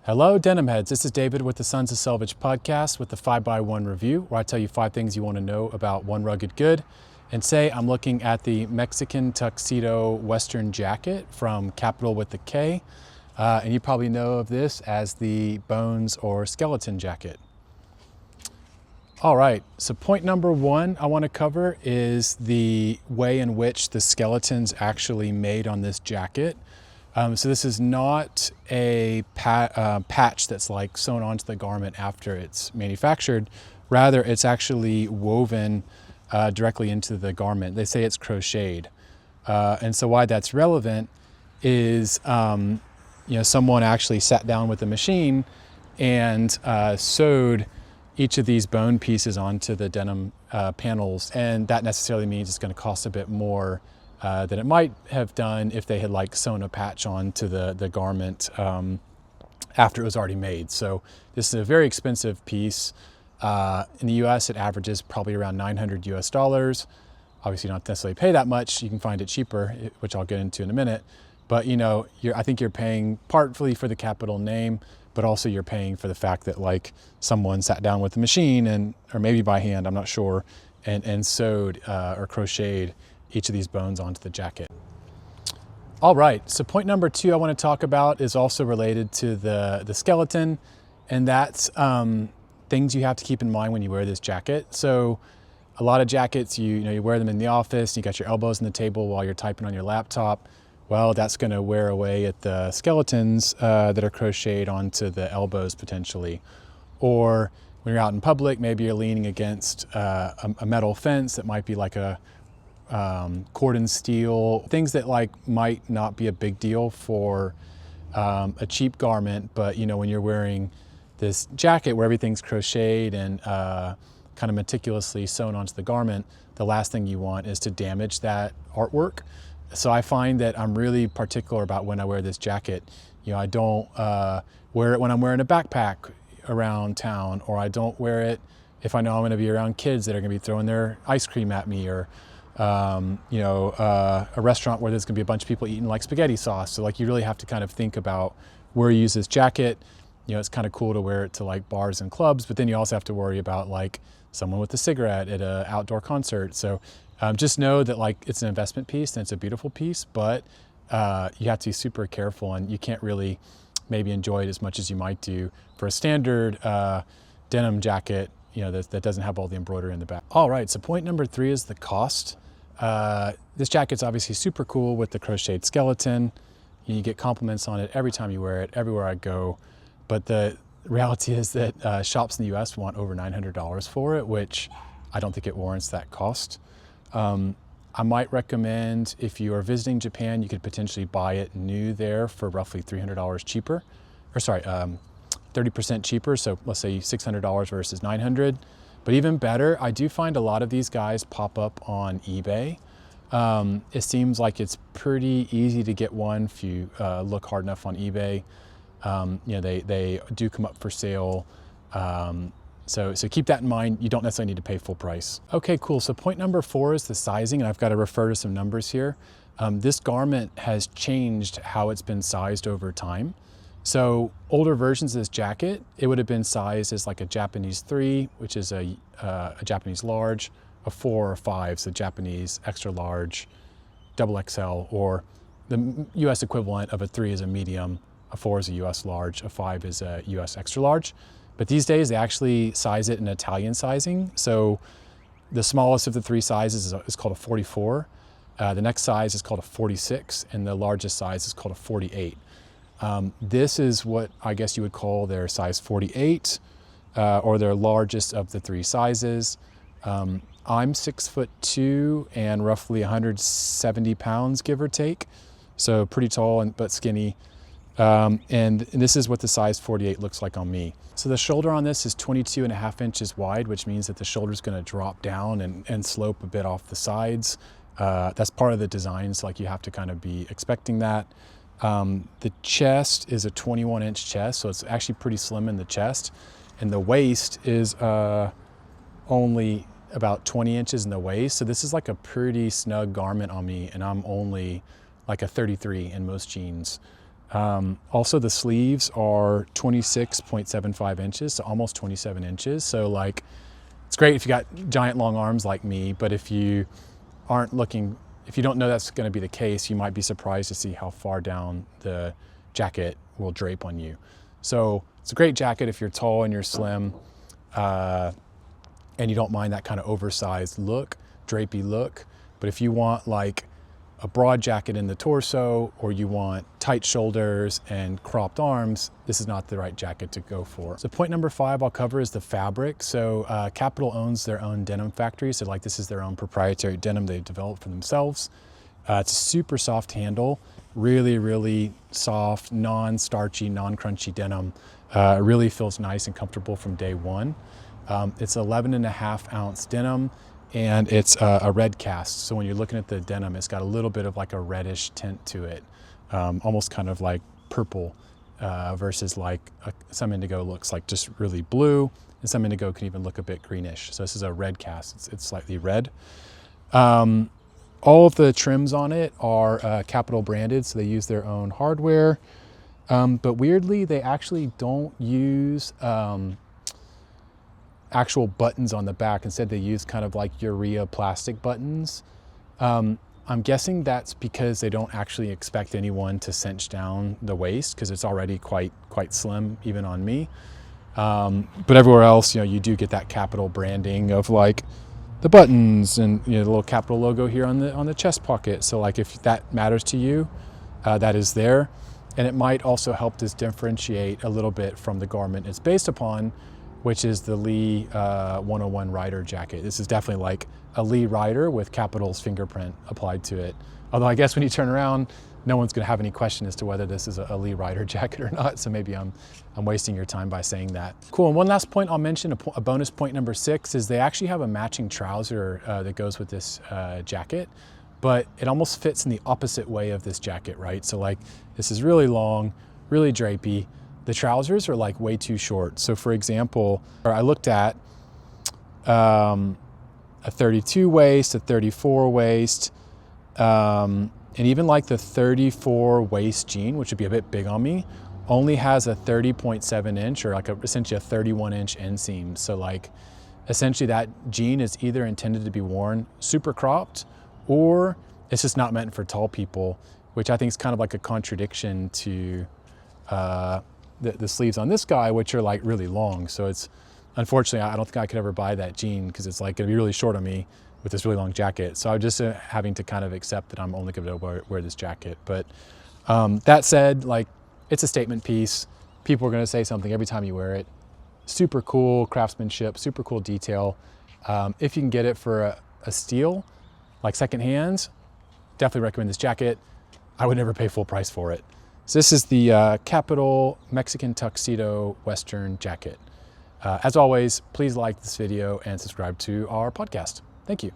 Hello, denim heads. This is David with the Sons of Selvedge podcast with the 5x1 review, where I tell you 5 things you want to know about one rugged good. And today I'm looking at the Mexican Tuxedo Western jacket from Kapital with the K. And you probably know of this as the bones or skeleton jacket. All right, so point number 1 I want to cover is the way in which the skeleton's actually made on this jacket. So this is not a patch that's like sewn onto the garment after it's manufactured. Rather, it's actually woven directly into the garment. They say it's crocheted. And so why that's relevant is, someone actually sat down with a machine and sewed each of these bone pieces onto the denim panels. And that necessarily means it's going to cost a bit more than it might have done if they had like sewn a patch onto the garment after it was already made. So this is a very expensive piece. In the US, it averages probably around $900 US. Obviously, you don't necessarily pay that much. You can find it cheaper, which I'll get into in a minute. But I think you're paying partly for the Kapital name, but also you're paying for the fact that like someone sat down with a machine or maybe by hand, I'm not sure, and sewed or crocheted each of these bones onto the jacket. All right, so point number 2 I want to talk about is also related to the skeleton, and that's things you have to keep in mind when you wear this jacket. So a lot of jackets, you wear them in the office, you got your elbows on the table while you're typing on your laptop. Well, that's going to wear away at the skeletons that are crocheted onto the elbows potentially. Or when you're out in public, maybe you're leaning against a metal fence that might be like a cordon steel, things that like might not be a big deal for a cheap garment, but when you're wearing this jacket where everything's crocheted and kind of meticulously sewn onto the garment, the last thing you want is to damage that artwork. So I find that I'm really particular about when I wear this jacket. I don't wear it when I'm wearing a backpack around town, or I don't wear it if I know I'm going to be around kids that are going to be throwing their ice cream at me, or a restaurant where there's going to be a bunch of people eating like spaghetti sauce. So like you really have to kind of think about where you use this jacket. It's kind of cool to wear it to like bars and clubs, but then you also have to worry about like someone with a cigarette at an outdoor concert. So just know that like it's an investment piece and it's a beautiful piece, but you have to be super careful, and you can't really maybe enjoy it as much as you might do for a standard denim jacket, that doesn't have all the embroidery in the back. All right, so point number 3 is the cost. This jacket's obviously super cool with the crocheted skeleton. You get compliments on it every time you wear it, everywhere I go. But the reality is that shops in the US want over $900 for it, which I don't think it warrants that cost. I might recommend, if you are visiting Japan, you could potentially buy it new there for roughly $300 cheaper, 30% cheaper. So let's say $600 versus $900. But even better, I do find a lot of these guys pop up on eBay. It seems like it's pretty easy to get one if you look hard enough on eBay. They do come up for sale. So keep that in mind. You don't necessarily need to pay full price. Okay, cool. So point number 4 is the sizing, and I've got to refer to some numbers here. This garment has changed how it's been sized over time. So older versions of this jacket, it would have been sized as like a Japanese 3, which is a Japanese large, a 4 or 5, so Japanese extra large, double XL, or the US equivalent of a 3 is a medium, a 4 is a US large, a 5 is a US extra large. But these days they actually size it in Italian sizing. So the smallest of the 3 sizes is called a 44. The next size is called a 46, and the largest size is called a 48. This is what I guess you would call their size 48, or their largest of the 3 sizes. I'm 6'2" and roughly 170 pounds, give or take. So pretty tall but skinny. And this is what the size 48 looks like on me. So the shoulder on this is 22.5 inches wide, which means that the shoulder is going to drop down and slope a bit off the sides. That's part of the design, so like you have to kind of be expecting that. The chest is a 21-inch chest, so it's actually pretty slim in the chest. And the waist is only about 20 inches in the waist. So this is like a pretty snug garment on me, and I'm only like a 33 in most jeans. Also, the sleeves are 26.75 inches, so almost 27 inches. So like, it's great if you got giant long arms like me, but if you if you don't know that's going to be the case, you might be surprised to see how far down the jacket will drape on you. So it's a great jacket if you're tall and you're slim, and you don't mind that kind of oversized look, drapey look. But if you want like a broad jacket in the torso, or you want tight shoulders and cropped arms, this is not the right jacket to go for. So point number 5 I'll cover is the fabric. So Kapital owns their own denim factory. So like, this is their own proprietary denim they've developed for themselves. It's a super soft handle, really, really soft, non-starchy, non-crunchy denim. It really feels nice and comfortable from day one. It's 11.5 ounce denim, and it's a red cast. So when you're looking at the denim, it's got a little bit of like a reddish tint to it, almost kind of like purple, versus like some indigo looks like just really blue, and some indigo can even look a bit greenish. So this is a red cast, it's slightly red. All of the trims on it are Kapital branded, so they use their own hardware. But weirdly, they actually don't use actual buttons on the back. Instead, they use kind of like urea plastic buttons. I'm guessing that's because they don't actually expect anyone to cinch down the waist, because it's already quite slim even on me. But everywhere else, you know, you do get that Kapital branding of like the buttons and, you know, the little Kapital logo here on the chest pocket. So like, if that matters to you, that is there. And it might also help this differentiate a little bit from the garment it's based upon, which is the Lee 101 Rider jacket. This is definitely like a Lee Rider with Kapital's fingerprint applied to it. Although I guess when you turn around, no one's gonna have any question as to whether this is a Lee Rider jacket or not. So maybe I'm wasting your time by saying that. Cool, and one last point I'll mention, a bonus point number 6, is they actually have a matching trouser that goes with this jacket, but it almost fits in the opposite way of this jacket, right? So like, this is really long, really drapey. The trousers are like way too short. So for example, I looked at a 32 waist, a 34 waist, and even like the 34 waist jean, which would be a bit big on me, only has a 30.7 inch or like essentially a 31 inch inseam. So like, essentially that jean is either intended to be worn super cropped, or it's just not meant for tall people, which I think is kind of like a contradiction to the sleeves on this guy, which are like really long. So it's, unfortunately, I don't think I could ever buy that jean, because it's like gonna be really short on me with this really long jacket. So I'm just having to kind of accept that I'm only gonna wear this jacket. But that said, like, it's a statement piece. People are gonna say something every time you wear it. Super cool craftsmanship, super cool detail. If you can get it for a steal, like secondhand, definitely recommend this jacket. I would never pay full price for it. So this is the Kapital Mexican Tuxedo Western jacket. As always, please like this video and subscribe to our podcast. Thank you.